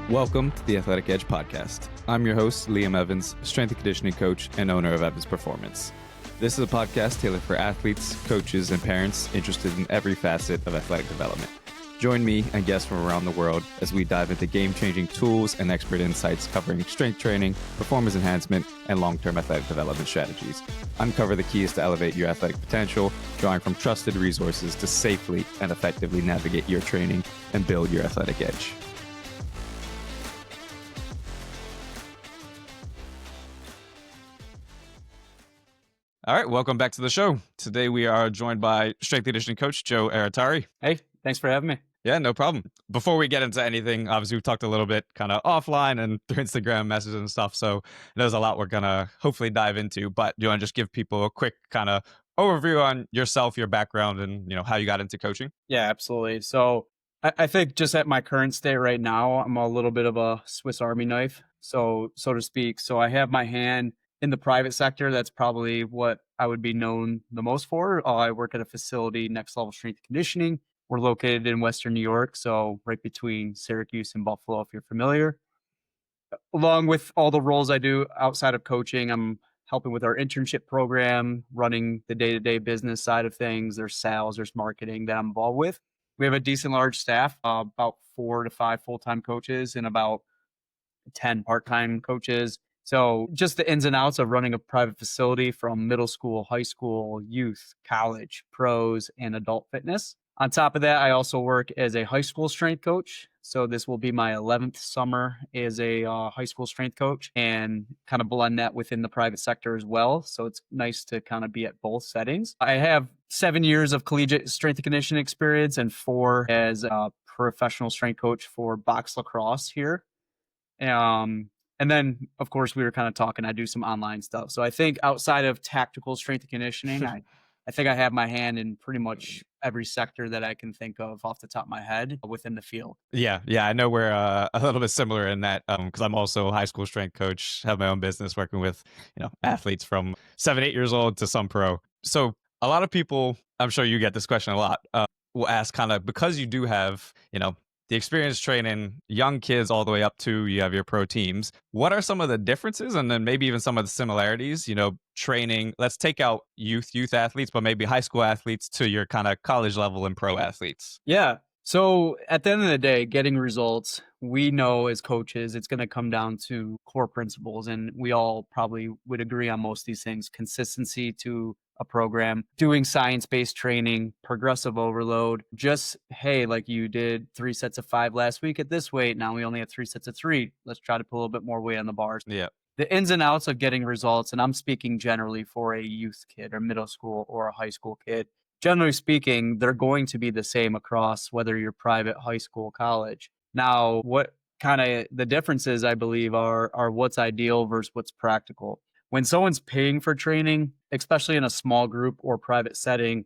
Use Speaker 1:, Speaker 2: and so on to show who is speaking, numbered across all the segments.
Speaker 1: Welcome to the Athletic Edge podcast. I'm your host, Liam Evans, strength and conditioning coach and owner of Evans Performance. This is a podcast tailored for athletes, coaches, and parents interested in every facet of athletic development. Join me and guests from around the world as we dive into game-changing tools and expert insights covering strength training, performance enhancement, and long-term athletic development strategies. Uncover the keys to elevate your athletic potential, drawing from trusted resources to safely and effectively navigate your training and build your athletic edge. All right, welcome back to the show. Today we are joined by strength and conditioning coach Joe Aratari.
Speaker 2: Hey, thanks for having me.
Speaker 1: Yeah, no problem. Before we get into anything, obviously we've talked a little bit kind of offline and through Instagram messages and stuff. So there's a lot we're going to hopefully dive into. But do you want to just give people a quick kind of overview on yourself, your background, and how you got into coaching?
Speaker 2: Yeah, absolutely. So I think just at my current state right now, I'm a little bit of a Swiss Army knife, so to speak. So I have my hand in the private sector. That's probably what I would be known the most for. I work at a facility, Next Level Strength and Conditioning. We're located in Western New York, so right between Syracuse and Buffalo, if you're familiar. Along with all the roles I do outside of coaching, I'm helping with our internship program, running the day-to-day business side of things. There's sales, there's marketing that I'm involved with. We have a decent large staff, about 4 to 5 full-time coaches and about 10 part-time coaches. So just the ins and outs of running a private facility from middle school, high school, youth, college, pros, and adult fitness. On top of that, I also work as a high school strength coach. So this will be my 11th summer as a high school strength coach and kind of blend that within the private sector as well. So it's nice to kind of be at both settings. I have 7 years of collegiate strength and conditioning experience and 4 as a professional strength coach for box lacrosse here. And then, of course, we were kind of talking, I do some online stuff. So I think outside of tactical strength and conditioning, I think I have my hand in pretty much every sector that I can think of off the top of my head within the field.
Speaker 1: Yeah. I know we're a little bit similar in that because I'm also a high school strength coach, have my own business working with athletes from 7, 8 years old to some pro. So a lot of people, I'm sure you get this question a lot, will ask kind of because you do have, the experience training young kids all the way up to you have your pro teams. What are some of the differences and then maybe even some of the similarities, training, let's take out youth athletes, but maybe high school athletes to your kind of college level and pro athletes?
Speaker 2: Yeah. So at the end of the day, getting results, we know as coaches, it's going to come down to core principles. And we all probably would agree on most of these things: consistency to a program, doing science-based training, progressive overload, just, hey, like you did 3 sets of 5 last week at this weight. Now we only have 3 sets of 3. Let's try to put a little bit more weight on the bars.
Speaker 1: Yeah.
Speaker 2: The ins and outs of getting results, and I'm speaking generally for a youth kid or middle school or a high school kid. Generally speaking, they're going to be the same across whether you're private, high school, college. Now, what kind of the differences, I believe, are what's ideal versus what's practical. When someone's paying for training, especially in a small group or private setting,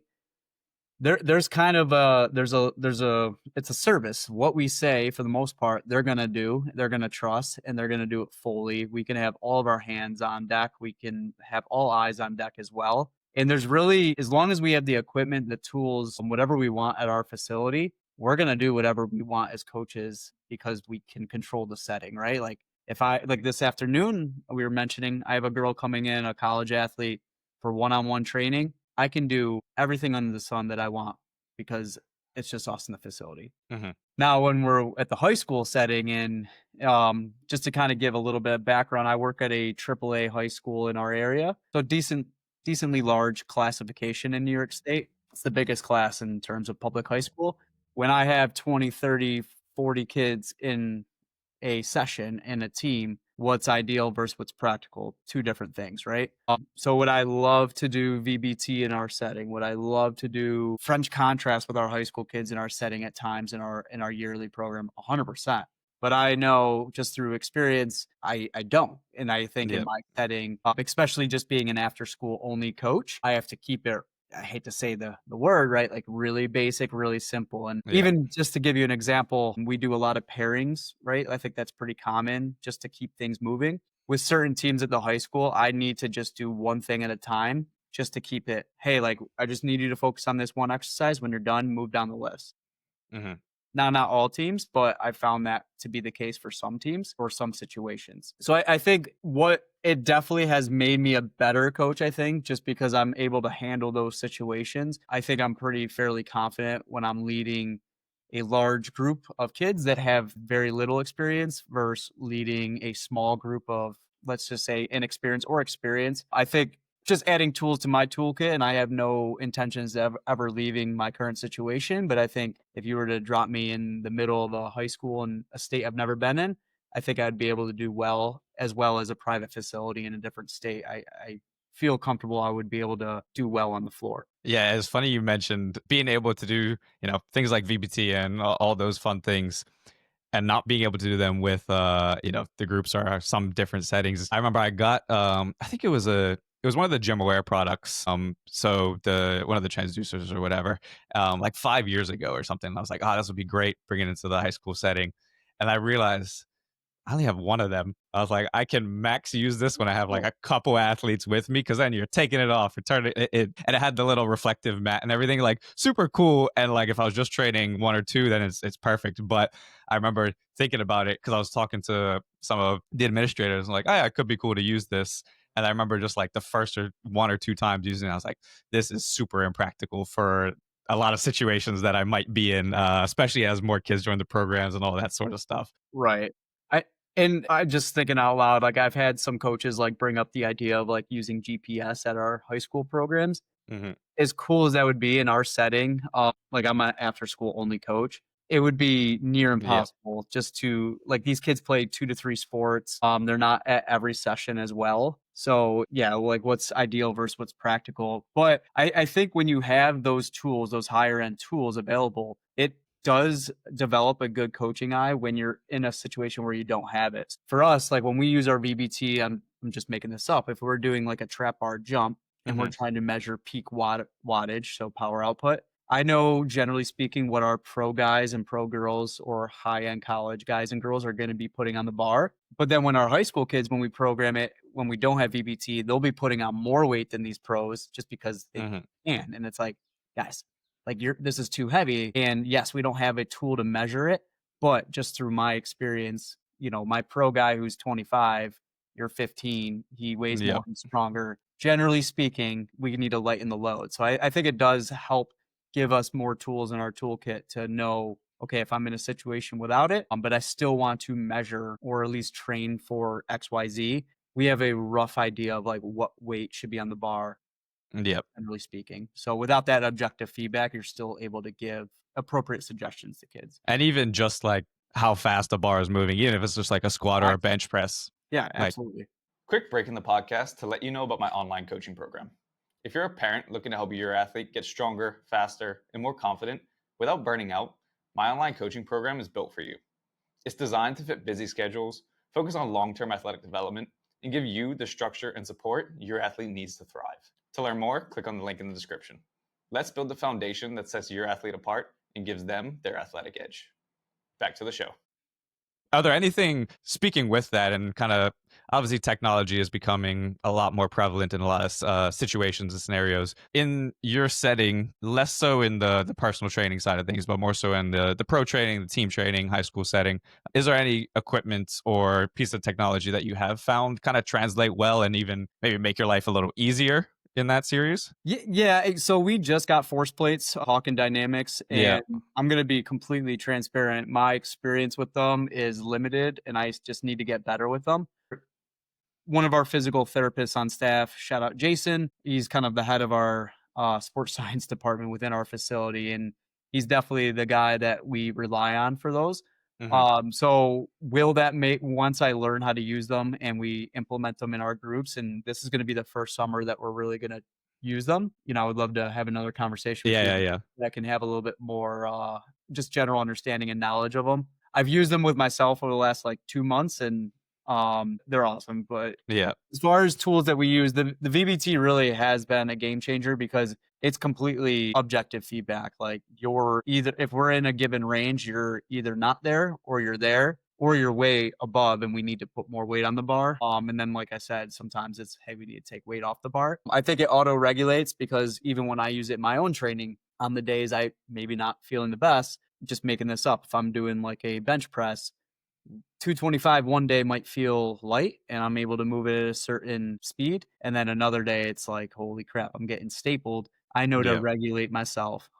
Speaker 2: there's kind of it's a service. What we say, for the most part, they're going to do, they're going to trust, and they're going to do it fully. We can have all of our hands on deck. We can have all eyes on deck as well. And there's really, as long as we have the equipment, the tools, and whatever we want at our facility, we're going to do whatever we want as coaches because we can control the setting, right? Like this afternoon, we were mentioning, I have a girl coming in, a college athlete, for one-on-one training. I can do everything under the sun that I want because it's just us in the facility. Mm-hmm. Now, when we're at the high school setting, and just to kind of give a little bit of background, I work at a AAA high school in our area. So decently large classification in New York State. It's the biggest class in terms of public high school. When I have 20, 30, 40 kids in a session and a team, what's ideal versus what's practical, 2 different things, right? So would I love to do VBT in our setting? Would I love to do French contrast with our high school kids in our setting at times in our yearly program? 100%. But I know just through experience, I don't. And I think in my setting, especially just being an after school only coach, I have to keep it, I hate to say the word, right? Like really basic, really simple. And even just to give you an example, we do a lot of pairings, right? I think that's pretty common just to keep things moving. With certain teams at the high school, I need to just do one thing at a time just to keep it, hey, like I just need you to focus on this one exercise. When you're done, move down the list.
Speaker 1: Mm-hmm.
Speaker 2: Now, not all teams, but I found that to be the case for some teams or some situations. So I think what it definitely has made me a better coach, I think, just because I'm able to handle those situations. I think I'm pretty fairly confident when I'm leading a large group of kids that have very little experience versus leading a small group of, let's just say, inexperienced or experience. I think just adding tools to my toolkit, and I have no intentions of ever leaving my current situation. But I think if you were to drop me in the middle of a high school in a state I've never been in, I think I'd be able to do well as a private facility in a different state. I feel comfortable I would be able to do well on the floor.
Speaker 1: Yeah, it's funny you mentioned being able to do, things like VBT and all those fun things and not being able to do them with the groups or some different settings. I remember I got I think it was one of the gym aware products. So the one of the transducers or whatever, like 5 years ago or something. I was like, oh, this would be great bringing it into the high school setting. And I realized I only have one of them. I was like, I can max use this when I have like a couple athletes with me, because then you're taking it off and turning it, and it had the little reflective mat and everything, like super cool. And like if I was just training one or two, then it's perfect. But I remember thinking about it because I was talking to some of the administrators, like, oh yeah, it could be cool to use this. And I remember just like the first or one or two times using it, I was like, this is super impractical for a lot of situations that I might be in, especially as more kids join the programs and all that sort of stuff.
Speaker 2: Right. I and I just thinking out loud, like I've had some coaches like bring up the idea of like using GPS at our high school programs.
Speaker 1: Hmm.
Speaker 2: As cool as that would be in our setting, like I'm an after school only coach, it would be near
Speaker 1: Yeah.
Speaker 2: impossible just to like these kids play 2 to 3 sports. They're not at every session as well. So yeah, like what's ideal versus what's practical. But I think when you have those tools, those higher end tools available, it does develop a good coaching eye when you're in a situation where you don't have it. For us, like when we use our VBT, I'm just making this up. If we're doing like a trap bar jump, and we're
Speaker 1: Hmm.
Speaker 2: trying to measure peak wattage, so power output. I know, generally speaking, what our pro guys and pro girls or high end college guys and girls are going to be putting on the bar. But then when our high school kids, when we program it, when we don't have VBT, they'll be putting on more weight than these pros just because they
Speaker 1: Hmm.
Speaker 2: can. And it's like, guys, like this is too heavy. And yes, we don't have a tool to measure it, but just through my experience, my pro guy who's 25, you're 15, he weighs more
Speaker 1: Yep.
Speaker 2: and stronger. Generally speaking, we need to lighten the load. So I think it does help give us more tools in our toolkit to know, okay, if I'm in a situation without it, but I still want to measure or at least train for XYZ, we have a rough idea of like what weight should be on the bar,
Speaker 1: Yep.
Speaker 2: generally speaking. So without that objective feedback, you're still able to give appropriate suggestions to kids.
Speaker 1: And even just like how fast a bar is moving, even if it's just like a squat or a
Speaker 2: Exactly.
Speaker 1: bench press.
Speaker 2: Yeah,
Speaker 1: Like,
Speaker 2: absolutely.
Speaker 3: Quick break in the podcast to let you know about my online coaching program. If you're a parent looking to help your athlete get stronger, faster, and more confident without burning out, my online coaching program is built for you. It's designed to fit busy schedules, focus on long-term athletic development, and give you the structure and support your athlete needs to thrive. To learn more, click on the link in the description. Let's build the foundation that sets your athlete apart and gives them their athletic edge. Back to the show.
Speaker 1: are there anything, speaking with that, and kind of obviously technology is becoming a lot more prevalent in a lot of situations and scenarios in your setting, less so in the personal training side of things, but more so in the pro training, the team training, high school setting? Is there any equipment or piece of technology that you have found kind of translate well and even maybe make your life a little easier in that series?
Speaker 2: Yeah. So we just got force plates, Hawken Dynamics,
Speaker 1: Yeah.
Speaker 2: and I'm going to be completely transparent. My experience with them is limited, and I just need to get better with them. One of our physical therapists on staff, shout out Jason, he's kind of the head of our sports science department within our facility, and he's definitely the guy that we rely on for those.
Speaker 1: Hmm.
Speaker 2: So will that make once I learn how to use them and we implement them in our groups, and this is going to be the first summer that we're really going to use them. I would love to have another conversation with
Speaker 1: Yeah,
Speaker 2: you
Speaker 1: yeah, yeah.
Speaker 2: that can have a little bit more just general understanding and knowledge of them. I've used them with myself over the last like 2 months, and they're awesome. But
Speaker 1: Yeah.
Speaker 2: as far as tools that we use, the VBT really has been a game changer because it's completely objective feedback. Like you're either, if we're in a given range, you're either not there or you're way above and we need to put more weight on the bar. And then like I said, sometimes it's, hey, we need to take weight off the bar. I think it auto regulates because even when I use it in my own training on the days I maybe not feeling the best, just making this up, if I'm doing like a bench press, 225 one day might feel light and I'm able to move it at a certain speed. And then another day it's like, holy crap, I'm getting stapled. I know to
Speaker 1: Yeah.
Speaker 2: regulate myself.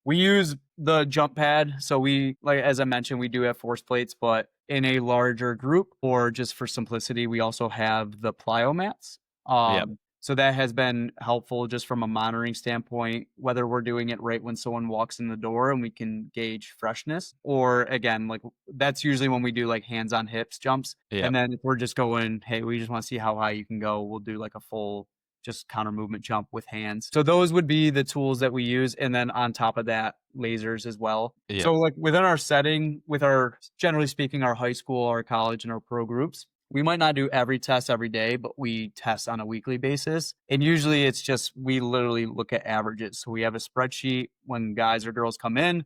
Speaker 2: We use the jump pad. So we, like, as I mentioned, we do have force plates, but in a larger group, or just for simplicity, we also have the plyo mats.
Speaker 1: Yep.
Speaker 2: So that has been helpful just from a monitoring standpoint, whether we're doing it right when someone walks in the door and we can gauge freshness, or again, like that's usually when we do like hands on hips jumps.
Speaker 1: Yep.
Speaker 2: And then if we're just going, hey, we just want to see how high you can go, we'll do like a full just counter movement jump with hands. So those would be the tools that we use. And then on top of that, lasers as well.
Speaker 1: Yep.
Speaker 2: So like within our setting, with our, generally speaking, our high school, our college, and our pro groups, we might not do every test every day, but we test on a weekly basis. And usually it's just, we literally look at averages. So we have a spreadsheet when guys or girls come in.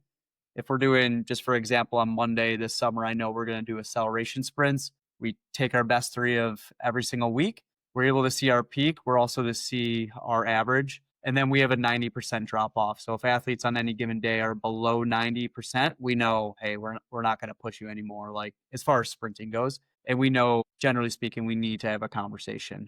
Speaker 2: If we're doing, just for example, on Monday this summer, I know we're going to do acceleration sprints. We take our best 3 of every single week. We're able to see our peak. We're also to see our average. And then we have a 90% drop off. So if athletes on any given day are below 90%, we know, hey, we're not going to push you anymore, like as far as sprinting goes. And we know, generally speaking, we need to have a conversation.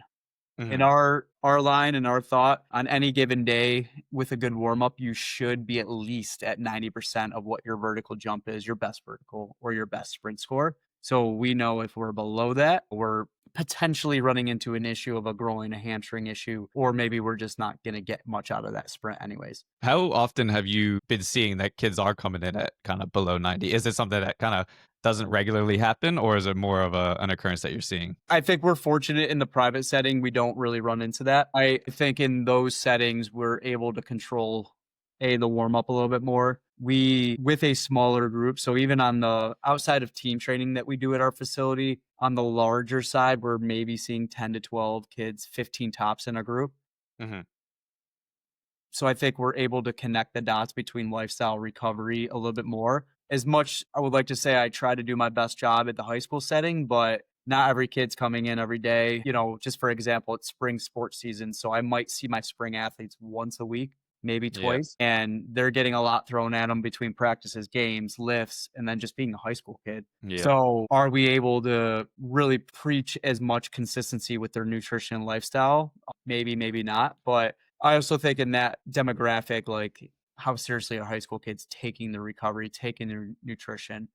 Speaker 2: In our line and our thought, on any given day with a good warm up, you should be at least at 90% of what your vertical jump is, your best vertical or your best sprint score. So we know if we're below that, we're potentially running into an issue of a groin, a hamstring issue, or maybe we're just not going to get much out of that sprint anyways.
Speaker 1: How often have you been seeing that kids are coming in at kind of below 90? Is it something that kind of doesn't regularly happen, or is it more of an occurrence that you're seeing?
Speaker 2: I think we're fortunate in the private setting. We don't really run into that. I think in those settings, we're able to control the warm up a little bit more. We, with a smaller group, so even on the outside of team training that we do at our facility, on the larger side, we're maybe seeing 10 to 12 kids, 15 tops in a group. So I think we're able to connect the dots between lifestyle recovery a little bit more. As much, I would like to say I try to do my best job at the high school setting, but not every kid's coming in every day. You know, just for example, it's spring sports season. So I might see my spring athletes once a week, maybe twice, and they're getting a lot thrown at them between practices, games, lifts, and then just being a high school kid. So are we able to really preach as much consistency with their nutrition and lifestyle? Maybe, maybe not. But I also think in that demographic, like how seriously are high school kids taking their recovery, taking their nutrition?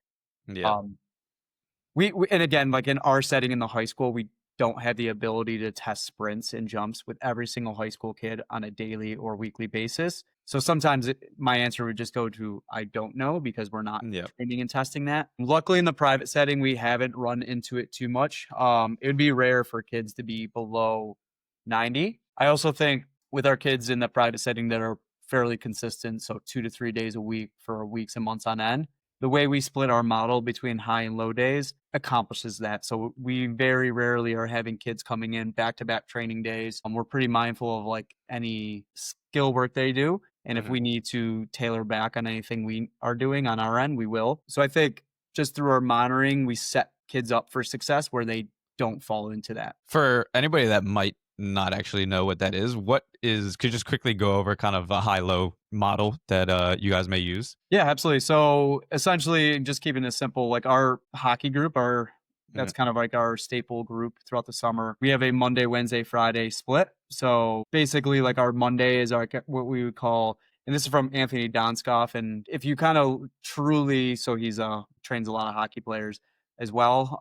Speaker 2: We and again, like in our setting in the high school, we don't have the ability to test sprints and jumps with every single high school kid on a daily or weekly basis. So sometimes my answer would just go to, I don't know, because we're not training and testing that. Luckily in the private setting, we haven't run into it too much. It would be rare for kids to be below 90. I also think with our kids in the private setting that are fairly consistent, so 2 to 3 days a week for weeks and months on end, the way we split our model between high and low days accomplishes that. So we very rarely are having kids coming in back-to-back training days. We're pretty mindful of like any skill work they do. And if we need to tailor back on anything we are doing on our end, we will. So I think just through our monitoring, we set kids up for success where they don't fall into that.
Speaker 1: For anybody that might not actually know what that is, could you just quickly go over kind of a high-low model that you guys may use?
Speaker 2: Yeah, absolutely. So essentially, just keeping it simple, like our hockey group, that's kind of like our staple group throughout the summer. We have a Monday, Wednesday, Friday split. So basically, like our Monday is our what we would call, and this is from Anthony Donskoff. And if you kind of truly, so he's trains a lot of hockey players as well.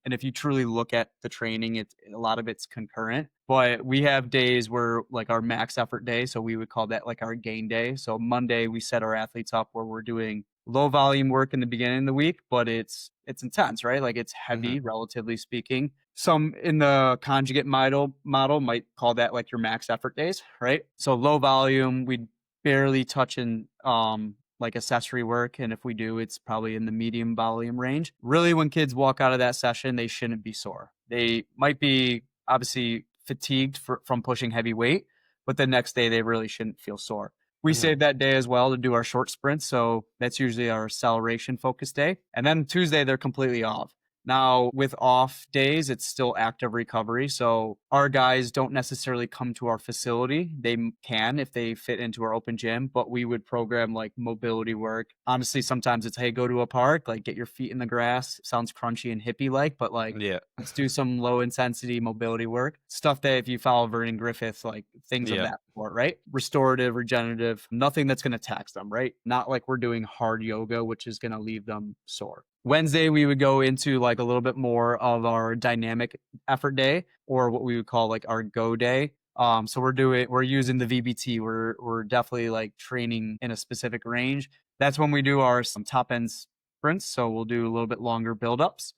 Speaker 2: And if you truly look at the training, a lot of it's concurrent. But we have days where like our max effort day, so we would call that like our gain day. So Monday we set our athletes up where we're doing low volume work in the beginning of the week, but it's intense, right? Like it's heavy, relatively speaking. Some in the conjugate model might call that like your max effort days, right? So low volume, we barely touch in like accessory work, and if we do, it's probably in the medium volume range. Really, when kids walk out of that session, they shouldn't be sore. They might be obviously fatigued from pushing heavy weight, but the next day they really shouldn't feel sore. We save that day as well to do our short sprints, so that's usually our acceleration focus day. And then Tuesday they're completely off. Now, with off days, it's still active recovery. So our guys don't necessarily come to our facility. They can if they fit into our open gym, but we would program like mobility work. Honestly, sometimes it's, hey, go to a park, like get your feet in the grass. Sounds crunchy and hippie like, but like,
Speaker 1: Yeah.
Speaker 2: let's do some low intensity mobility work. Stuff that if you follow Vernon Griffith, like things of
Speaker 1: Yeah.
Speaker 2: that sort, right? Restorative, regenerative, nothing that's going to tax them, right? Not like we're doing hard yoga, which is going to leave them sore. Wednesday, we would go into like a little bit more of our dynamic effort day, or what we would call like our go day. So we're using the VBT. We're definitely like training in a specific range. That's when we do some top end sprints. So we'll do a little bit longer buildups.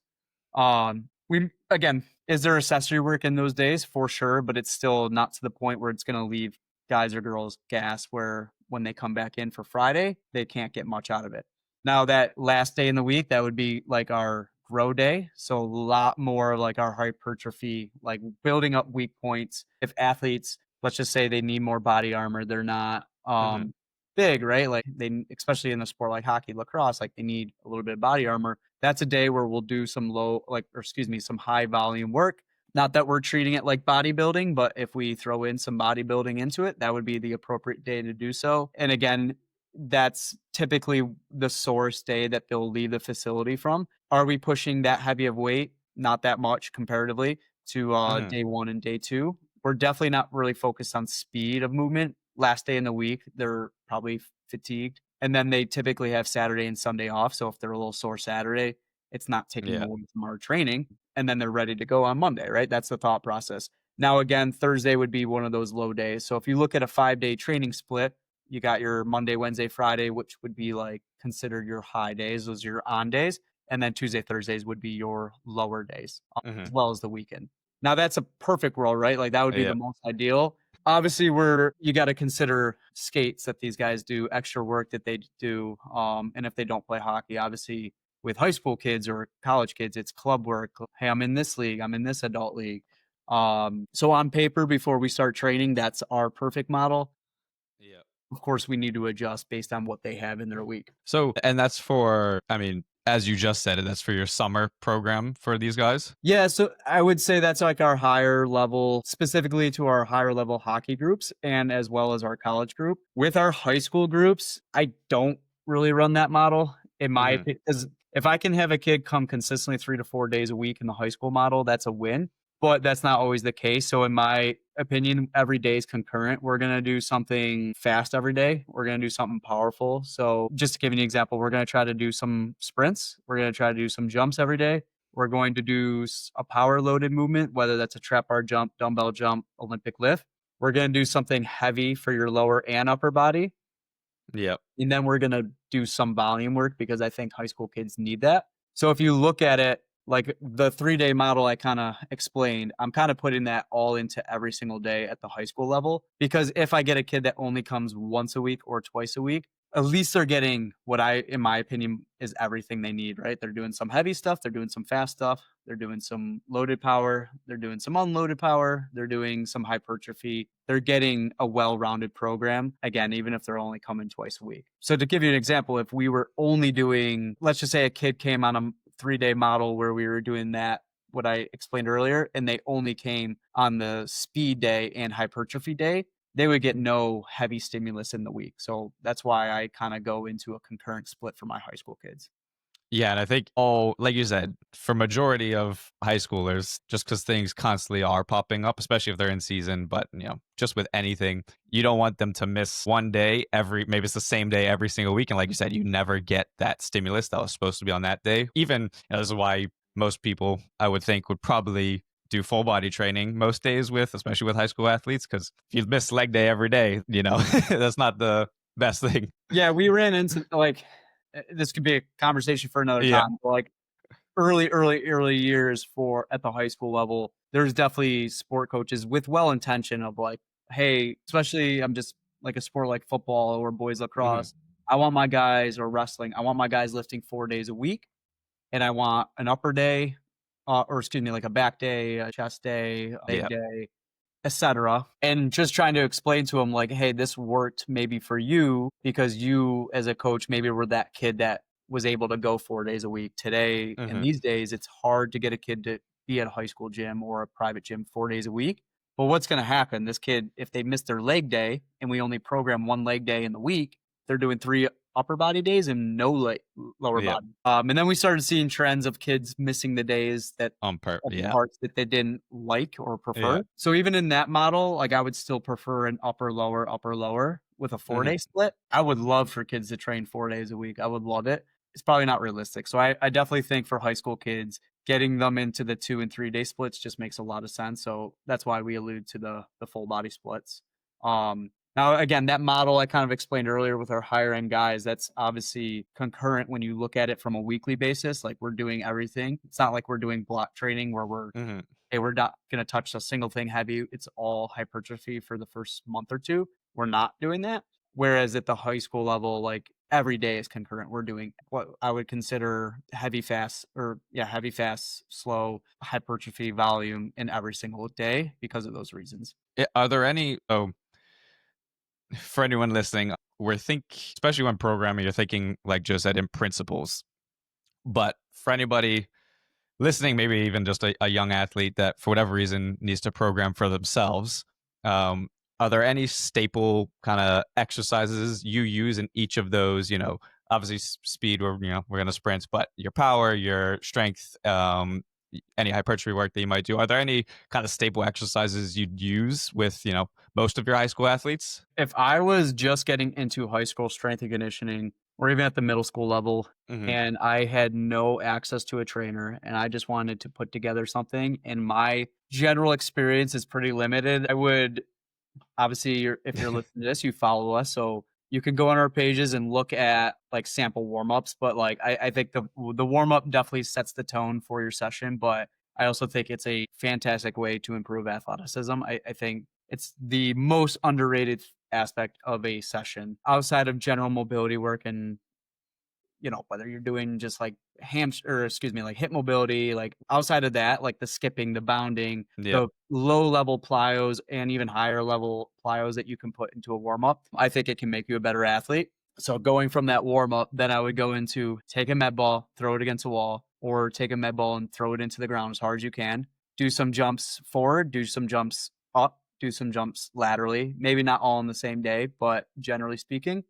Speaker 2: Is there accessory work in those days? For sure, but it's still not to the point where it's going to leave guys or girls gas where when they come back in for Friday, they can't get much out of it. Now that last day in the week, that would be like our grow day. So a lot more like our hypertrophy, like building up weak points. If athletes, let's just say they need more body armor, they're not big, right? Like especially in a sport like hockey, lacrosse, like they need a little bit of body armor. That's a day where we'll do some some high volume work. Not that we're treating it like bodybuilding, but if we throw in some bodybuilding into it, that would be the appropriate day to do so. And again, that's typically the source day that they'll leave the facility from. Are we pushing that heavy of weight? Not that much comparatively to day 1 and day 2. We're definitely not really focused on speed of movement. Last day in the week, they're probably fatigued. And then they typically have Saturday and Sunday off. So if they're a little sore Saturday, it's not taking away from our training. And then they're ready to go on Monday, right? That's the thought process. Now, again, Thursday would be one of those low days. So if you look at a 5-day training split, you got your Monday, Wednesday, Friday, which would be like considered your high days. Those are your on days. And then Tuesday, Thursdays would be your lower days, as well as the weekend. Now, that's a perfect world, right? Like that would be the most ideal. Obviously, you got to consider skates that these guys do, extra work that they do. And if they don't play hockey, obviously with high school kids or college kids, it's club work. Hey, I'm in this league. I'm in this adult league. So on paper, before we start training, that's our perfect model.
Speaker 1: Yeah.
Speaker 2: Of course, we need to adjust based on what they have in their week.
Speaker 1: So, and that's for, I mean, as you just said it, that's for your summer program for these guys?
Speaker 2: Yeah, so I would say that's like our higher level, specifically to our higher level hockey groups and as well as our college group. With our high school groups, I don't really run that model in my opinion, because if I can have a kid come consistently 3 to 4 days a week in the high school model, that's a win. But that's not always the case. So in my opinion, every day is concurrent. We're going to do something fast every day. We're going to do something powerful. So just to give you an example, we're going to try to do some sprints. We're going to try to do some jumps every day. We're going to do a power loaded movement, whether that's a trap bar jump, dumbbell jump, Olympic lift. We're going to do something heavy for your lower and upper body.
Speaker 1: Yep.
Speaker 2: And then we're going to do some volume work because I think high school kids need that. So if you look at it, like the 3-day model I kind of explained, I'm kind of putting that all into every single day at the high school level. Because if I get a kid that only comes once a week or twice a week, at least they're getting what in my opinion, is everything they need, right? They're doing some heavy stuff. They're doing some fast stuff. They're doing some loaded power. They're doing some unloaded power. They're doing some hypertrophy. They're getting a well-rounded program, again, even if they're only coming twice a week. So to give you an example, if we were only doing, let's just say a kid came on a 3-day model where we were doing that, what I explained earlier, and they only came on the speed day and hypertrophy day, they would get no heavy stimulus in the week. So that's why I kind of go into a concurrent split for my high school kids.
Speaker 1: Yeah, and I think like you said, for majority of high schoolers, just because things constantly are popping up, especially if they're in season, but just with anything, you don't want them to miss one day maybe it's the same day every single week. And like you said, you never get that stimulus that was supposed to be on that day. Even this is why most people, I would think, would probably do full body training most days especially with high school athletes, because if you miss leg day every day, that's not the best thing.
Speaker 2: Yeah, we ran into this could be a conversation for another time. But like early years at the high school level, there's definitely sport coaches with well intention of like, hey, especially I'm just like a sport like football or boys lacrosse. I want my guys or wrestling. I want my guys lifting 4 days a week, and I want an upper day, like a back day, a chest day, a leg day, etc. And just trying to explain to them like, hey, this worked maybe for you because you as a coach maybe were that kid that was able to go 4 days a week. Today, in
Speaker 1: Mhm.
Speaker 2: these days, it's hard to get a kid to be at a high school gym or a private gym 4 days a week. But what's going to happen? This kid, if they miss their leg day and we only program one leg day in the week, they're doing 3 upper body days and no lower
Speaker 1: Yep.
Speaker 2: body. And then we started seeing trends of kids missing the days that of the
Speaker 1: Yeah.
Speaker 2: parts that they didn't like or prefer.
Speaker 1: Yeah.
Speaker 2: So even in that model, like I would still prefer an upper lower with a 4-day split. I would love for kids to train 4 days a week. I would love it. It's probably not realistic. So I definitely think for high school kids, getting them into the 2 and 3 day splits just makes a lot of sense. So that's why we allude to the full body splits. Now, again, that model I kind of explained earlier with our higher end guys, that's obviously concurrent when you look at it from a weekly basis. Like we're doing everything. It's not like we're doing block training where hey, we're not going to touch a single thing heavy. It's all hypertrophy for the first month or two. We're not doing that. Whereas at the high school level, like every day is concurrent. We're doing what I would consider heavy, fast, slow hypertrophy volume in every single day because of those reasons.
Speaker 1: Are there any, for anyone listening, especially when programming, you're thinking, like Joe said, in principles. But for anybody listening, maybe even just a young athlete that for whatever reason needs to program for themselves, are there any staple kind of exercises you use in each of those? Obviously speed, we're going to sprint, but your power, your strength, any hypertrophy work that you might do. Are there any kind of staple exercises you'd use with most of your high school athletes?
Speaker 2: If I was just getting into high school strength and conditioning, or even at the middle school level, and I had no access to a trainer and I just wanted to put together something, and my general experience is pretty limited, I would obviously, if you're listening to this, you follow us, so you can go on our pages and look at like sample warm-ups. But like I think the warm-up definitely sets the tone for your session, but I also think it's a fantastic way to improve athleticism. I think it's the most underrated aspect of a session outside of general mobility work and whether you're doing just like like hip mobility, like outside of that, like the skipping, the bounding,
Speaker 1: Yeah.
Speaker 2: the low level plyos and even higher level plyos that you can put into a warm up, I think it can make you a better athlete. So going from that warm up, then I would go into take a med ball, throw it against a wall, or take a med ball and throw it into the ground as hard as you can. Do some jumps forward, do some jumps up, do some jumps laterally, maybe not all in the same day, but generally speaking.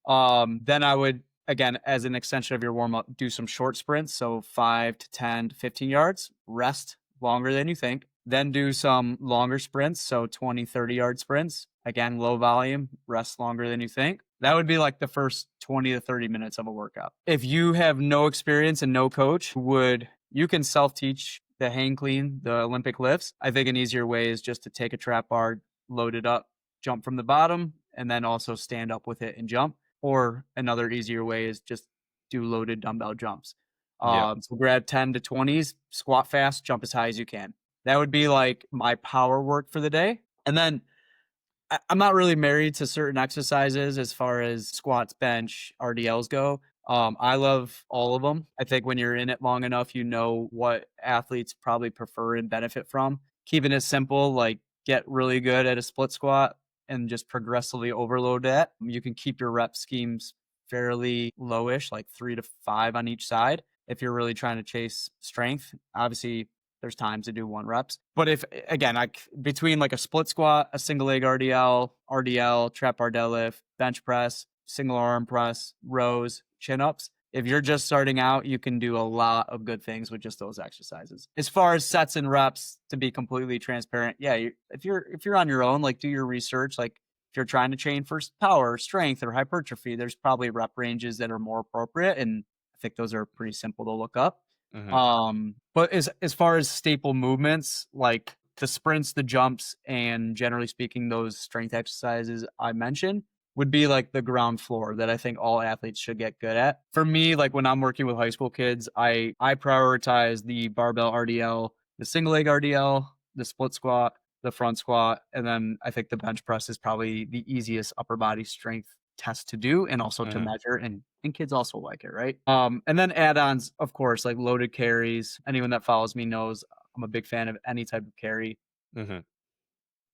Speaker 2: Then I would, again, as an extension of your warm up, do some short sprints. So 5 to 10 to 15 yards, rest longer than you think. Then do some longer sprints. So 20, 30-yard sprints. Again, low volume, rest longer than you think. That would be like the first 20 to 30 minutes of a workout. If you have no experience and no coach, you can self-teach the hang clean, the Olympic lifts. I think an easier way is just to take a trap bar, load it up, jump from the bottom, and then also stand up with it and jump. Or another easier way is just do loaded dumbbell jumps. So grab 10 to 20s, squat fast, jump as high as you can. That would be like my power work for the day. And then I'm not really married to certain exercises as far as squats, bench, RDLs go. I love all of them. I think when you're in it long enough, you know what athletes probably prefer and benefit from. Keeping it simple, like get really good at a split squat and just progressively overload that. You can keep your rep schemes fairly lowish, like 3 to 5 on each side. If you're really trying to chase strength, obviously there's times to do 1 reps. But if, again, between like a split squat, a single leg RDL, trap bar deadlift, bench press, single arm press, rows, chin ups, if you're just starting out, you can do a lot of good things with just those exercises. As far as sets and reps, to be completely transparent, if you're on your own, like do your research. Like if you're trying to train for power, strength, or hypertrophy, there's probably rep ranges that are more appropriate, and I think those are pretty simple to look up. But as far as staple movements, like the sprints, the jumps, and generally speaking, those strength exercises I mentioned would be like the ground floor that I think all athletes should get good at. For me, like when I'm working with high school kids, I prioritize the barbell RDL, the single leg RDL, the split squat, the front squat, and then I think the bench press is probably the easiest upper body strength test to do and also to measure, and kids also like it, right? And then add-ons, of course, like loaded carries. Anyone that follows me knows I'm a big fan of any type of carry.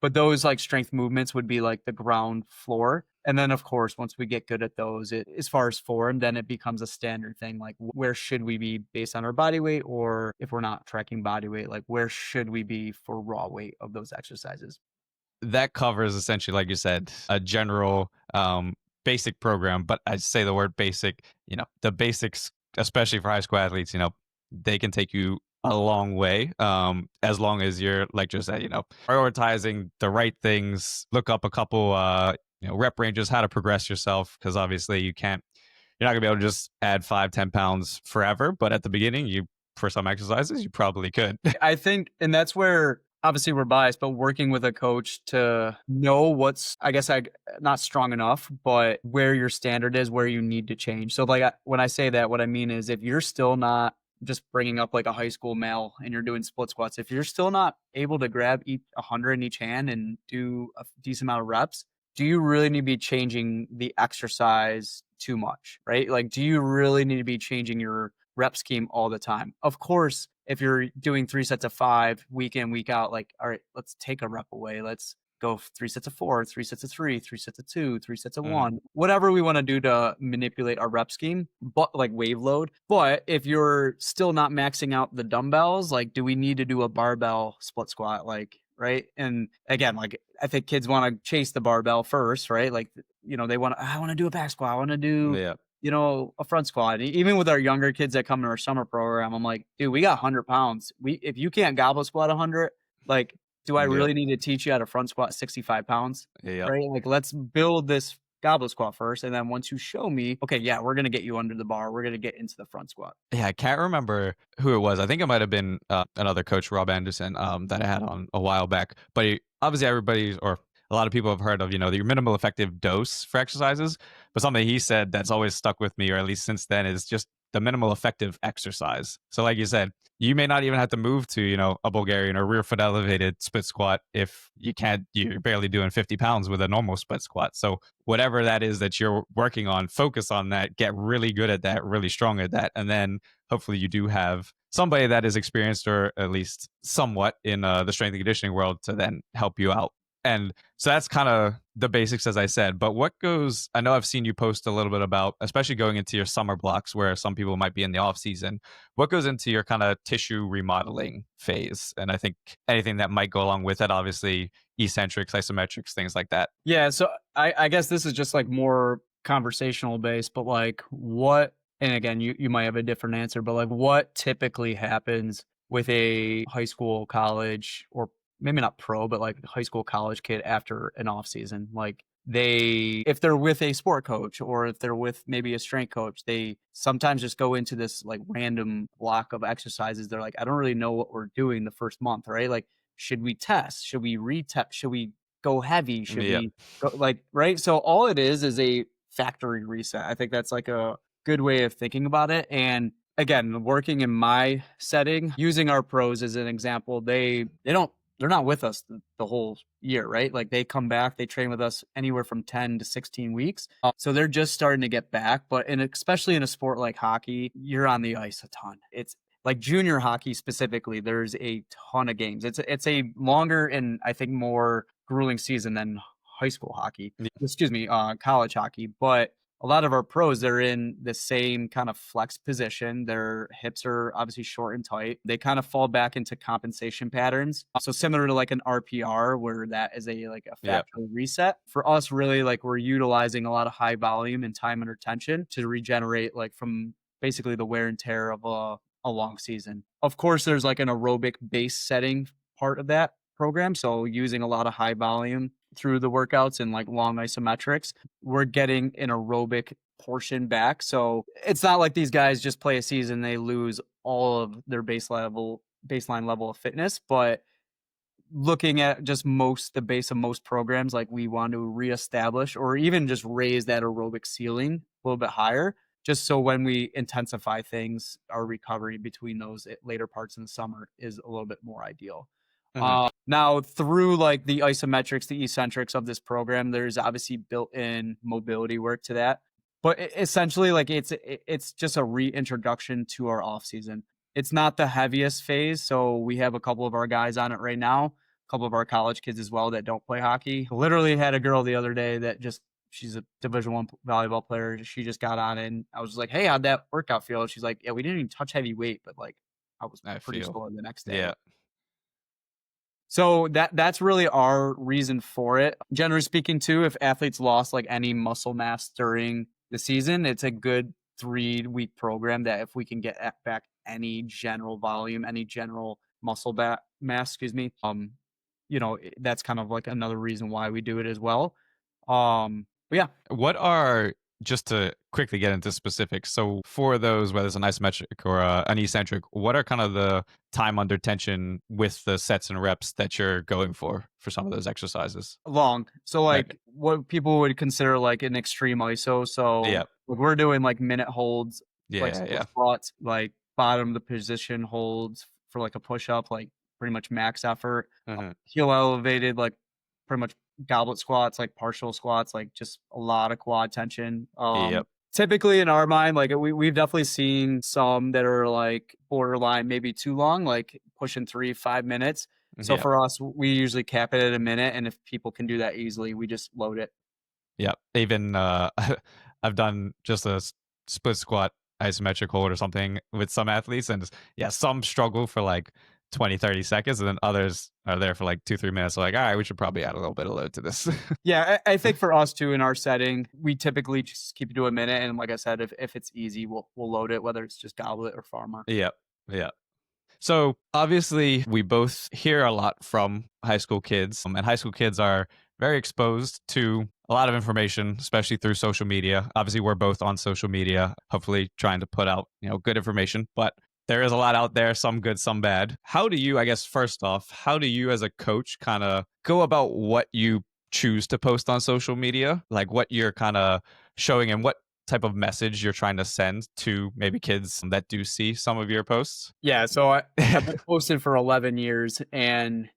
Speaker 2: But those like strength movements would be like the ground floor. And then, of course, once we get good at those, as far as form, then it becomes a standard thing. Like, where should we be based on our body weight? Or if we're not tracking body weight, like, where should we be for raw weight of those exercises?
Speaker 1: That covers essentially, like you said, a general basic program. But I say the word basic, the basics, especially for high school athletes, they can take you a long way, as long as you're, like just said, prioritizing the right things. Look up a couple rep ranges, how to progress yourself, because obviously you're not gonna be able to just add 5-10 pounds forever, but at the beginning, for some exercises you probably could.
Speaker 2: I think, and that's where obviously we're biased, but working with a coach to know what's, I guess, not strong enough, but where your standard is, where you need to change. So like when I say that, what I mean is if you're still not, just bringing up like a high school male and you're doing split squats, if you're still not able to grab 100 in each hand and do a decent amount of reps, do you really need to be changing the exercise too much, right? Like, do you really need to be changing your rep scheme all the time? Of course, if you're doing 3 sets of 5 week in, week out, like, all right, let's take a rep away. Let's go 3 sets of 4, 3 sets of 3, 3 sets of 2, 3 sets of 1, whatever we want to do to manipulate our rep scheme, but like wave load. But if you're still not maxing out the dumbbells, like, do we need to do a barbell split squat? Like, right. And again, like, I think kids want to chase the barbell first, right? Like, I want to do a back squat. I want to do, a front squat. Even with our younger kids that come in our summer program, I'm like, dude, we got 100 pounds. If you can't goblet squat 100, like, do I really need to teach you how to front squat 65 pounds? Right? Like, let's build this goblet squat first. And then once you show me, okay, yeah, we're going to get you under the bar. We're going to get into the front squat.
Speaker 1: Yeah, I can't remember who it was. I think it might have been another coach, Rob Anderson, that I had on a while back. But obviously or a lot of people have heard of, your minimal effective dose for exercises. But something he said that's always stuck with me, or at least since then, is just the minimal effective exercise. So like you said, you may not even have to move to, a Bulgarian or rear foot elevated split squat if you're barely doing 50 pounds with a normal split squat. So whatever that is that you're working on, focus on that, get really good at that, really strong at that. And then hopefully you do have somebody that is experienced, or at least somewhat in the strength and conditioning world, to then help you out. And so that's kind of the basics, as I said. But I know I've seen you post a little bit about, especially going into your summer blocks where some people might be in the off season, what goes into your kind of tissue remodeling phase? And I think anything that might go along with it, obviously eccentrics, isometrics, things like that.
Speaker 2: Yeah. So I guess this is just like more conversational based, but like and again, you might have a different answer, but like, what typically happens with a high school, college, or maybe not pro, but like high school, college kid after an off season? Like, if they're with a sport coach, or if they're with maybe a strength coach, they sometimes just go into this like random block of exercises. They're like, I don't really know what we're doing the first month, right? Like, should we test? Should we retest? Should we go heavy? Should we go, like, right? So all it is a factory reset. I think that's like a good way of thinking about it. And again, working in my setting, using our pros as an example, they're not with us the whole year, right? Like, they come back, they train with us anywhere from 10 to 16 weeks. So they're just starting to get back. But especially in a sport like hockey, you're on the ice a ton. It's like junior hockey specifically, there's a ton of games. It's a longer and I think more grueling season than high school hockey. Excuse me, college hockey. But a lot of our pros, they're in the same kind of flex position. Their hips are obviously short and tight. They kind of fall back into compensation patterns. So similar to like an RPR, where that is a factory reset. For us, really, like, we're utilizing a lot of high volume and time under tension to regenerate, like, from basically the wear and tear of a long season. Of course, there's like an aerobic base setting part of that program. So using a lot of high volume through the workouts and like long isometrics, we're getting an aerobic portion back. So it's not like these guys just play a season, they lose all of their baseline level of fitness. But looking at just the base of most programs, like, we want to reestablish or even just raise that aerobic ceiling a little bit higher, just so when we intensify things, our recovery between those later parts in the summer is a little bit more ideal. Now, through like the isometrics, the eccentrics of this program, there's obviously built-in mobility work to that. But essentially, like, it's just a reintroduction to our off season. It's not the heaviest phase, so we have a couple of our guys on it right now. couple of our college kids as well that don't play hockey. Literally had a girl the other day that she's a Division 1 volleyball player. She just got on, and I was like, "Hey, how'd that workout feel?" She's like, "Yeah, we didn't even touch heavy weight, but like I was
Speaker 1: I
Speaker 2: pretty
Speaker 1: feel.
Speaker 2: sore the next day."
Speaker 1: Yeah.
Speaker 2: So that's really our reason for it. Generally speaking, too, if athletes lost like any muscle mass during the season, it's a good 3-week program that if we can get back any general volume, any general muscle mass, that's kind of like another reason why we do it as well. But yeah,
Speaker 1: What are, just to quickly get into specifics, so for those, whether it's an isometric or an eccentric, what are kind of the time under tension with the sets and reps that you're going for some of those exercises?
Speaker 2: long. So
Speaker 1: Okay.
Speaker 2: like what people would consider like an extreme ISO. So
Speaker 1: Yeah.
Speaker 2: like, we're doing like minute holds, like
Speaker 1: Yeah.
Speaker 2: split
Speaker 1: Yeah.
Speaker 2: squats, like bottom of the position holds for like a push up, like pretty much max effort.
Speaker 1: Hmm.
Speaker 2: Heel elevated, like pretty much goblet squats, like partial squats, like just a lot of quad tension.
Speaker 1: Yep.
Speaker 2: Typically in our mind, like we've definitely seen some that are like borderline maybe too long, like pushing 3-5 minutes. So
Speaker 1: Yep.
Speaker 2: for us, we usually cap it at a minute, and if people can do that easily, we just load it.
Speaker 1: Yep. Even I've done just a split squat isometric hold or something with some athletes, and yeah, some struggle for like 20, 30 seconds, and then others are there for like 2, 3 minutes. So like, all right, we should probably add a little bit of load to this.
Speaker 2: Yeah, I think for us too, in our setting, we typically just keep it to a minute, and like I said, if it's easy, we'll load it, whether it's just goblet or farmer.
Speaker 1: Yep. Yeah. So obviously, we both hear a lot from high school kids, and high school kids are very exposed to a lot of information, especially through social media. Obviously, we're both on social media, hopefully trying to put out, good information, but there is a lot out there, some good, some bad. How do you, I guess, first off, how do you as a coach kind of go about what you choose to post on social media? Like what you're kind of showing and what type of message you're trying to send to maybe kids that do see some of your posts?
Speaker 2: Yeah, so I've been posting for 11 years, and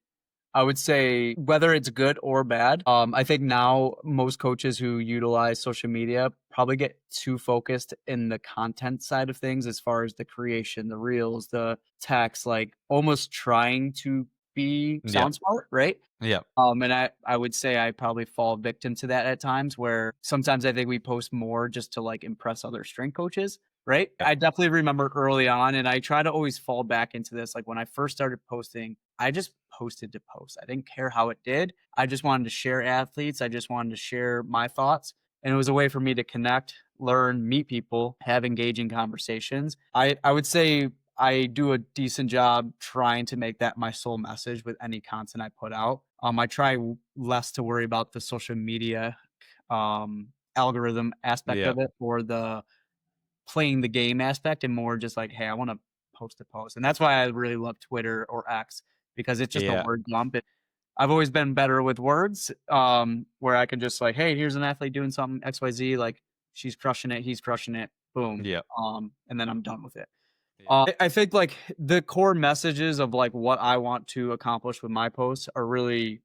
Speaker 2: I would say whether it's good or bad, I think now most coaches who utilize social media probably get too focused in the content side of things as far as the creation, the reels, the text, like almost trying to be
Speaker 1: Yeah.
Speaker 2: sound smart, right?
Speaker 1: Yeah.
Speaker 2: And I would say I probably fall victim to that at times where sometimes I think we post more just to like impress other strength coaches, right?
Speaker 1: Yeah.
Speaker 2: I definitely remember early on, and I try to always fall back into this. Like when I first started posting, I just posted to post. I didn't care how it did. I just wanted to share athletes. I just wanted to share my thoughts. And it was a way for me to connect, learn, meet people, have engaging conversations. I would say I do a decent job trying to make that my sole message with any content I put out. I try less to worry about the social media algorithm aspect
Speaker 1: Yeah.
Speaker 2: of it or the playing the game aspect, and more just like, hey, I want to post a post. And that's why I really love Twitter or X, because it's just a
Speaker 1: Yeah.
Speaker 2: word dump. I've always been better with words, where I can just like, hey, here's an athlete doing something XYZ, like she's crushing it, he's crushing it, boom.
Speaker 1: Yeah.
Speaker 2: And then I'm done with it.
Speaker 1: Yeah.
Speaker 2: I think like the core messages of like what I want to accomplish with my posts are really,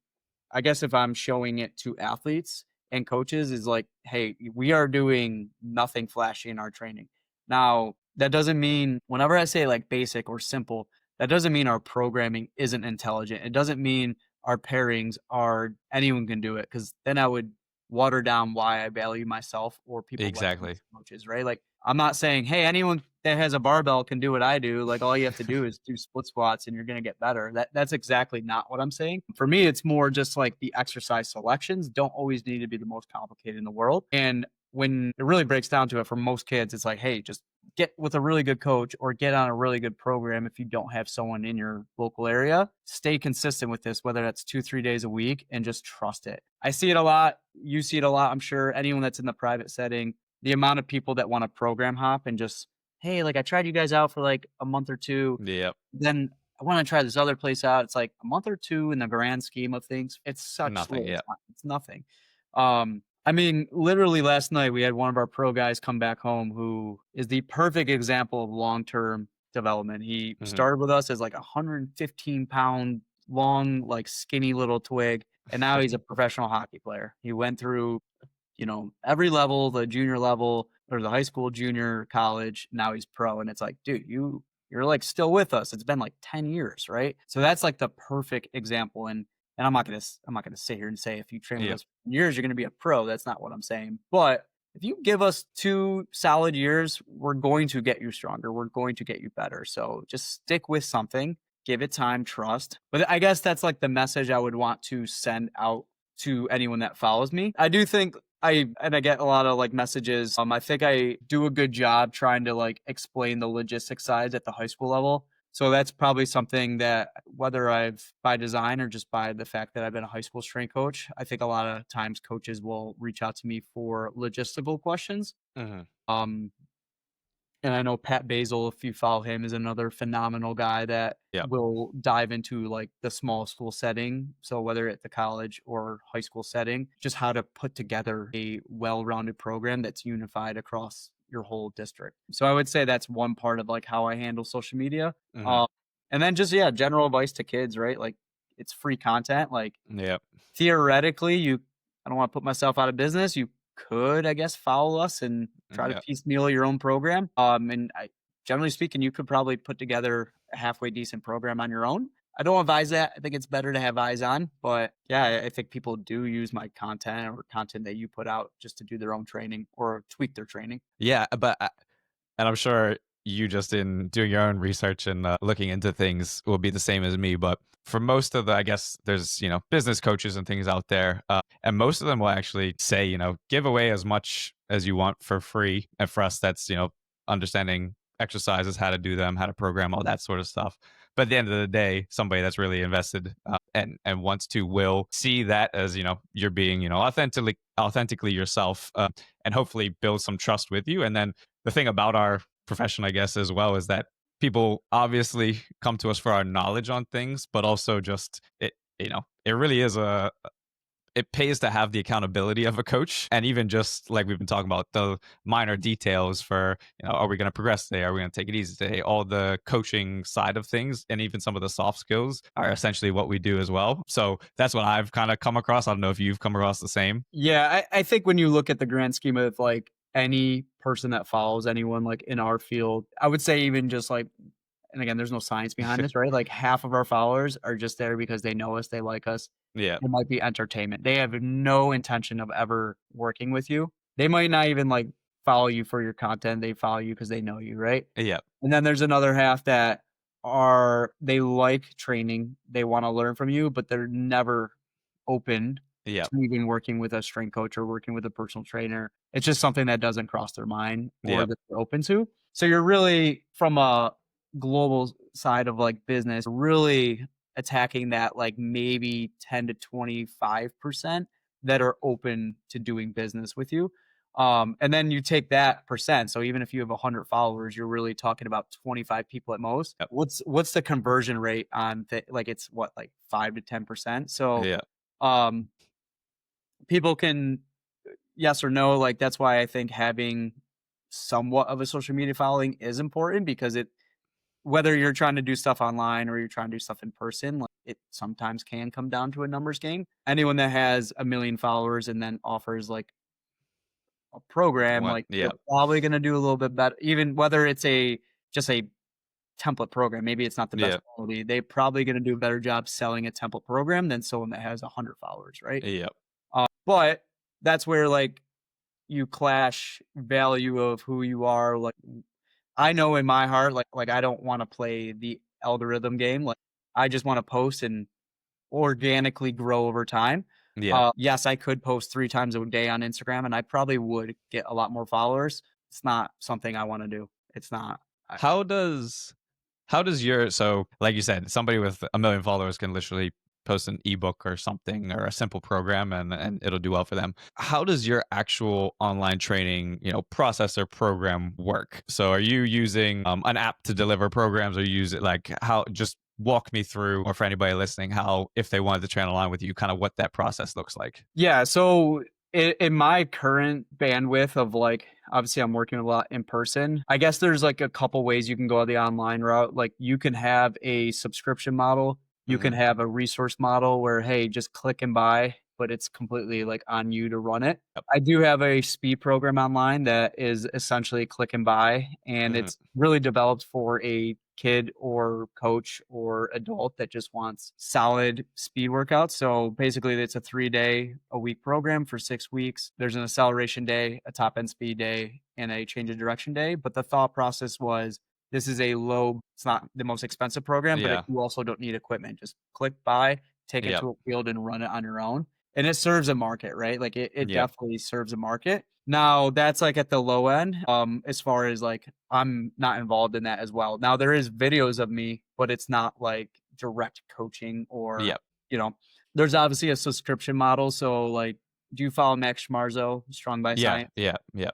Speaker 2: I guess if I'm showing it to athletes and coaches, is like, hey, we are doing nothing flashy in our training. Now, that doesn't mean whenever I say like basic or simple, that doesn't mean our programming isn't intelligent. It doesn't mean our pairings are anyone can do it, because then I would water down why I value myself or people like me
Speaker 1: Exactly.
Speaker 2: as coaches, right? Like I'm not saying, hey, anyone that has a barbell can do what I do. Like all you have to do is do split squats and you're gonna get better. That's exactly not what I'm saying. For me, it's more just like the exercise selections don't always need to be the most complicated in the world. And when it really breaks down to it, for most kids, it's like, hey, just get with a really good coach or get on a really good program. If you don't have someone in your local area, stay consistent with this, whether that's 2-3 days a week, and just trust it. I see it a lot. You see it a lot. I'm sure anyone that's in the private setting, the amount of people that want to program hop and just, hey, like I tried you guys out for like a month or two,
Speaker 1: Yeah.
Speaker 2: then I want to try this other place out. It's like a month or two in the grand scheme of things. It's such
Speaker 1: Nothing.
Speaker 2: little
Speaker 1: Yeah.
Speaker 2: time. It's nothing. I mean, literally last night we had one of our pro guys come back home who is the perfect example of long-term development. He
Speaker 1: Mhm.
Speaker 2: started with us as like 115-pound long, like skinny little twig, and now he's a professional hockey player. He went through, every level, the junior level or the high school, junior, college. Now he's pro, and it's like, dude, you're like still with us. It's been like 10 years, right? So that's like the perfect example. And And I'm not gonna sit here and say if you train with
Speaker 1: Yeah.
Speaker 2: us for years, you're gonna be a pro. That's not what I'm saying. But if you give us 2 solid years, we're going to get you stronger. We're going to get you better. So just stick with something, give it time, trust. But I guess that's like the message I would want to send out to anyone that follows me. I do think I get a lot of like messages. I think I do a good job trying to like explain the logistics side at the high school level. So that's probably something that whether I've by design or just by the fact that I've been a high school strength coach, I think a lot of times coaches will reach out to me for logistical questions.
Speaker 1: Hmm.
Speaker 2: Um, and I know Pat Basil, if you follow him, is another phenomenal guy that
Speaker 1: Yeah.
Speaker 2: will dive into like the small school setting. So whether at the college or high school setting, just how to put together a well-rounded program that's unified across your whole district. So I would say that's one part of like how I handle social media.
Speaker 1: Hmm.
Speaker 2: Um, and then just general advice to kids, right? Like it's free content. Like
Speaker 1: Yeah.
Speaker 2: theoretically, I don't want to put myself out of business. You could, I guess, follow us and try to
Speaker 1: Yeah.
Speaker 2: piecemeal your own program. Generally speaking, you could probably put together a halfway decent program on your own. I don't advise that. I think it's better to have eyes on, but yeah, I think people do use my content or content that you put out just to do their own training or tweak their training.
Speaker 1: Yeah, but and I'm sure you just in doing your own research and looking into things will be the same as me. But for most of the, I guess there's business coaches and things out there, and most of them will actually say give away as much as you want for free. And for us, that's understanding exercises, how to do them, how to program, all that sort of stuff. But at the end of the day, somebody that's really invested and wants to will see that as you're being authentically yourself, and hopefully build some trust with you. And then the thing about our profession, I guess, as well, is that people obviously come to us for our knowledge on things, but also just it really is it pays to have the accountability of a coach. And even just like we've been talking about the minor details for, are we going to progress today? Are we going to take it easy today? All the coaching side of things and even some of the soft skills are essentially what we do as well. So that's what I've kind of come across. I don't know if you've come across the same.
Speaker 2: Yeah, I think when you look at the grand scheme of like any person that follows anyone like in our field, I would say even just like, and again, there's no science behind this, right? Like half of our followers are just there because they know us, they like us.
Speaker 1: Yeah.
Speaker 2: It might be entertainment. They have no intention of ever working with you. They might not even like follow you for your content. They follow you because they know you, right?
Speaker 1: Yeah.
Speaker 2: And then there's another half that they like training, they want to learn from you, but they're never open
Speaker 1: Yeah.
Speaker 2: to even working with a strength coach or working with a personal trainer. It's just something that doesn't cross their mind or
Speaker 1: Yeah.
Speaker 2: that they're open to. So you're really from a global side of like business, really attacking that like maybe 10 to 25% that are open to doing business with you. And then you take that percent. So even if you have 100 followers, you're really talking about 25 people at most.
Speaker 1: Yep.
Speaker 2: What's the conversion rate on like it's what, like 5 to 10%. So
Speaker 1: Yeah.
Speaker 2: people can yes or no. Like that's why I think having somewhat of a social media following is important because whether you're trying to do stuff online or you're trying to do stuff in person, like it sometimes can come down to a numbers game. Anyone that has 1 million followers and then offers like a program,
Speaker 1: One.
Speaker 2: like they're
Speaker 1: Yeah.
Speaker 2: probably going to do a little bit better, even whether it's just a template program. Maybe it's not the best
Speaker 1: Yeah.
Speaker 2: quality. They're probably going to do a better job selling a template program than someone that has 100 followers, right?
Speaker 1: Yeah.
Speaker 2: But that's where like you clash value of who you are. Like I know in my heart, like I don't want to play the algorithm game. Like I just want to post and organically grow over time.
Speaker 1: Yeah.
Speaker 2: Yes, I could post 3 times a day on Instagram, and I probably would get a lot more followers. It's not something I want to do. It's not.
Speaker 1: How does your, so like you said, somebody with 1 million followers can literally post an ebook or something or a simple program and it'll do well for them. How does your actual online training, process or program work? So are you using an app to deliver programs, or you use it like how, just walk me through, or for anybody listening, how, if they wanted to train online with you, kind of what that process looks like.
Speaker 2: Yeah. So in my current bandwidth of like, obviously I'm working a lot in person. I guess there's like a couple ways you can go the online route. Like you can have a subscription model. You can have a resource model where, hey, just click and buy, but it's completely like on you to run it.
Speaker 1: Yep.
Speaker 2: I do have a speed program online that is essentially click and buy, and it's really developed for a kid or coach or adult that just wants solid speed workouts. So basically, it's a 3-day-a-week program for 6 weeks. There's an acceleration day, a top end speed day, and a change of direction day. But the thought process was this is it's not the most expensive program, but
Speaker 1: Yeah.
Speaker 2: you also don't need equipment. Just click buy, take it
Speaker 1: Yep.
Speaker 2: to a field and run it on your own. And it serves a market, right? Like it
Speaker 1: Yep.
Speaker 2: definitely serves a market. Now that's like at the low end. As far as like I'm not involved in that as well. Now there is videos of me, but it's not like direct coaching or
Speaker 1: Yep.
Speaker 2: there's obviously a subscription model. So like, do you follow Max Schmarzo, Strong by
Speaker 1: Yeah.
Speaker 2: Science?
Speaker 1: Yeah.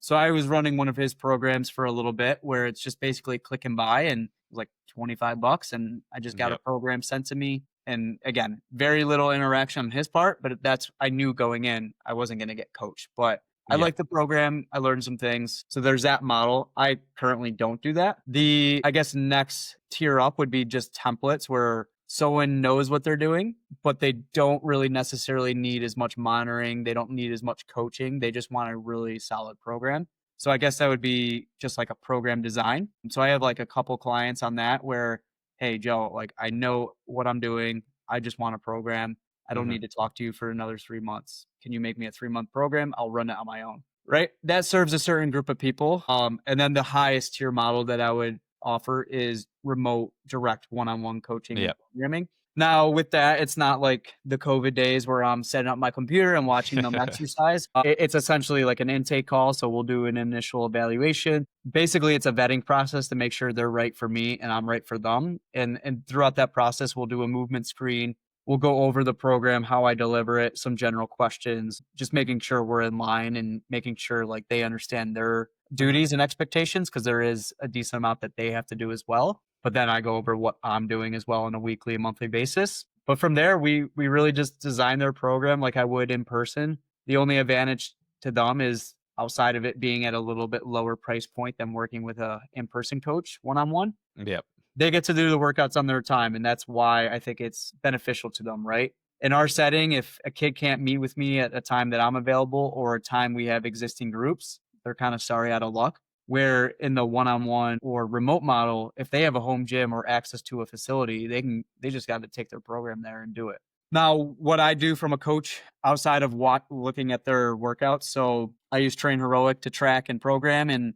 Speaker 2: So I was running one of his programs for a little bit where it's just basically click and buy, and it was like $25, and I just got a
Speaker 1: Yep.
Speaker 2: program sent to me. And again, very little interaction on his part, but I knew going in I wasn't going to get coached, but I
Speaker 1: Yep.
Speaker 2: like the program. I learned some things. So there's that model. I currently don't do that. I guess next tier up would be just templates where someone knows what they're doing, but they don't really necessarily need as much monitoring. They don't need as much coaching. They just want a really solid program. So I guess that would be just like a program design. So I have like a couple clients on that where, hey, Joe, like I know what I'm doing. I just want a program. I don't
Speaker 1: Mhm.
Speaker 2: need to talk to you for another 3 months. Can you make me a 3-month program? I'll run it on my own. Right. That serves a certain group of people. And then the highest tier model that I would offer is remote direct one-on-one coaching and
Speaker 1: Yep.
Speaker 2: programming. Now, with that, it's not like the COVID days where I'm setting up my computer and watching them exercise. It's essentially like an intake call. So we'll do an initial evaluation. Basically, it's a vetting process to make sure they're right for me and I'm right for them. And throughout that process, we'll do a movement screen. We'll go over the program, how I deliver it, some general questions, just making sure we're in line and making sure like they understand their duties and expectations, because there is a decent amount that they have to do as well. But then I go over what I'm doing as well on a weekly and monthly basis. But from there, we really just design their program like I would in person. The only advantage to them is outside of it being at a little bit lower price point than working with a in-person coach one-on-one.
Speaker 1: Yep.
Speaker 2: They get to do the workouts on their time, and that's why I think it's beneficial to them, right? In our setting, if a kid can't meet with me at a time that I'm available or a time we have existing groups, they're kind of sorry out of luck. Where in the one-on-one or remote model, if they have a home gym or access to a facility, they just got to take their program there and do it. Now, what I do from a coach outside of looking at their workouts, so I use Train Heroic to track and program, and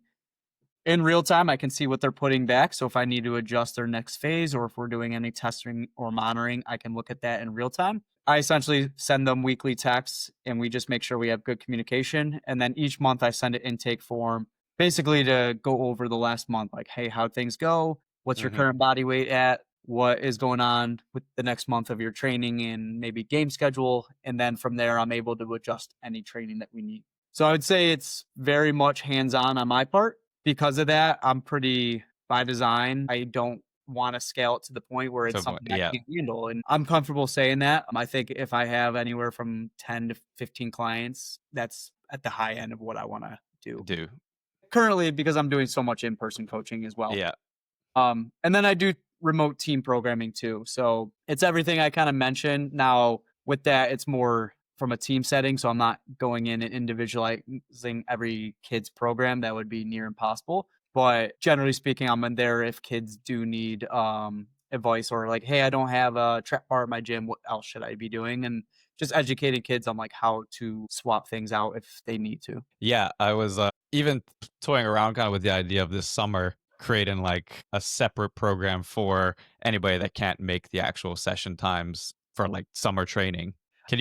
Speaker 2: in real time, I can see what they're putting back. So if I need to adjust their next phase or if we're doing any testing or monitoring, I can look at that in real time. I essentially send them weekly texts and we just make sure we have good communication. And then each month I send an intake form basically to go over the last month, like, hey, how'd things go? What's your
Speaker 1: Mhm.
Speaker 2: current body weight at? What is going on with the next month of your training and maybe game schedule? And then from there, I'm able to adjust any training that we need. So I would say it's very much hands-on on my part. Because of that, I'm pretty by design. I don't want to scale it to the point where it's
Speaker 1: So,
Speaker 2: something I
Speaker 1: yeah.
Speaker 2: can't handle. And I'm comfortable saying that. I think if I have anywhere from 10 to 15 clients, that's at the high end of what I want to do.
Speaker 1: Do.
Speaker 2: Currently, because I'm doing so much in-person coaching as well.
Speaker 1: Yeah.
Speaker 2: And then I do remote team programming too. So it's everything I kind of mentioned. Now, with that, it's more from a team setting. So I'm not going in and individualizing every kid's program. That would be near impossible. But generally speaking, I'm in there if kids do need advice or like, hey, I don't have a trap bar at my gym. What else should I be doing? And just educating kids on like how to swap things out if they need to.
Speaker 1: Yeah. I was even toying around kind of with the idea of this summer creating like a separate program for anybody that can't make the actual session times for like summer training.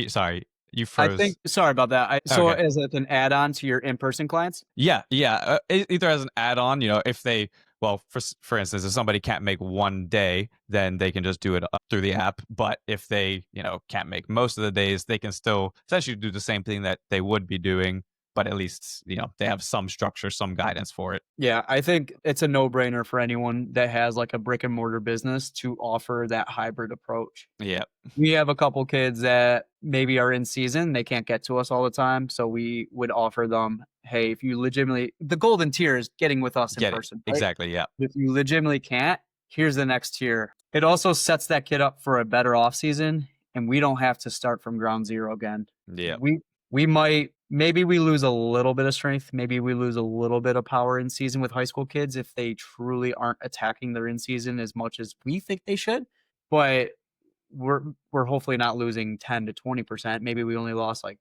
Speaker 1: Sorry, you
Speaker 2: I
Speaker 1: froze.
Speaker 2: think, sorry about that. So
Speaker 1: Okay.
Speaker 2: as like an add-on to your in-person clients?
Speaker 1: Yeah, yeah. Either as an add-on, if they, well, for instance, if somebody can't make one day, then they can just do it through the app. But if they, can't make most of the days, they can still essentially do the same thing that they would be doing, but at least, they have some structure, some guidance for it.
Speaker 2: Yeah, I think it's a no-brainer for anyone that has like a brick and mortar business to offer that hybrid approach.
Speaker 1: Yeah.
Speaker 2: We have a couple kids that maybe are in season, they can't get to us all the time, so we would offer them, hey, if you legitimately, the golden tier is getting with us in
Speaker 1: Get it.
Speaker 2: person, right?
Speaker 1: Exactly. Yeah.
Speaker 2: If you legitimately can't, here's the next tier. It also sets that kid up for a better off season, and we don't have to start from ground zero again.
Speaker 1: Yeah.
Speaker 2: We might maybe we lose a little bit of strength. Maybe we lose a little bit of power in season with high school kids if they truly aren't attacking their in season as much as we think they should. But we're hopefully not losing 10 to 20%. Maybe we only lost like,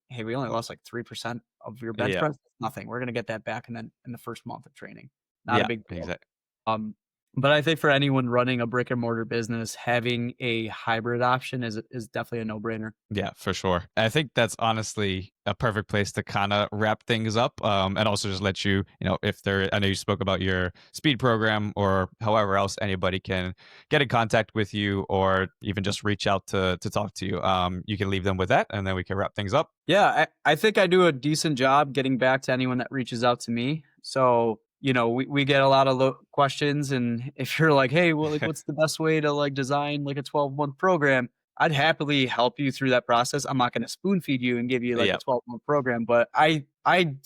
Speaker 2: hey, we only lost like 3% of your bench
Speaker 1: Yeah.
Speaker 2: press. Nothing. We're gonna get that back in the first month of training. Not a big deal.
Speaker 1: Exactly.
Speaker 2: But I think for anyone running a brick and mortar business, having a hybrid option is definitely a no-brainer.
Speaker 1: Yeah, for sure. I think that's honestly a perfect place to kind of wrap things up, and also just let you, if there, I know you spoke about your speed program or however else anybody can get in contact with you or even just reach out to talk to you. You can leave them with that, and then we can wrap things up.
Speaker 2: Yeah, I think I do a decent job getting back to anyone that reaches out to me. So, we get a lot of questions, and if you're like, hey, well, like, what's the best way to like design like a 12-month program? I'd happily help you through that process. I'm not going to spoon feed you and give you like
Speaker 1: Yeah.
Speaker 2: a 12-month program, but I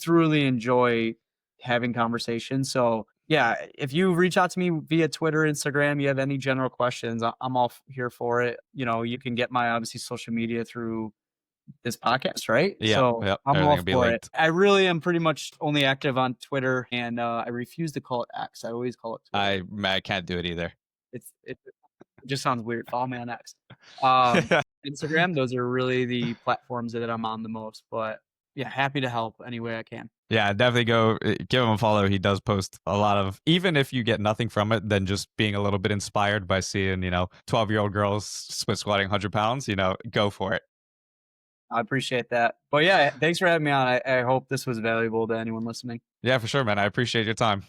Speaker 2: truly enjoy having conversations. So yeah, if you reach out to me via Twitter, Instagram, you have any general questions, I'm all here for it. You can get my obviously social media through this podcast, right?
Speaker 1: Yeah,
Speaker 2: So
Speaker 1: yep,
Speaker 2: I'm
Speaker 1: everything
Speaker 2: all
Speaker 1: will be
Speaker 2: for it.
Speaker 1: linked.
Speaker 2: I really am pretty much only active on Twitter, and I refuse to call it X. I always call it Twitter.
Speaker 1: I can't do it either.
Speaker 2: It just sounds weird. Follow me on X. Instagram, those are really the platforms that I'm on the most. But yeah, happy to help any way I can.
Speaker 1: Yeah, definitely go give him a follow. He does post a lot of, even if you get nothing from it, then just being a little bit inspired by seeing, 12-year-old girls split squatting 100 pounds, go for it.
Speaker 2: I appreciate that. But yeah, thanks for having me on. I hope this was valuable to anyone listening.
Speaker 1: Yeah, for sure, man. I appreciate your time.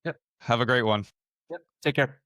Speaker 2: Yep.
Speaker 1: Have a great one.
Speaker 2: Yep. Take care.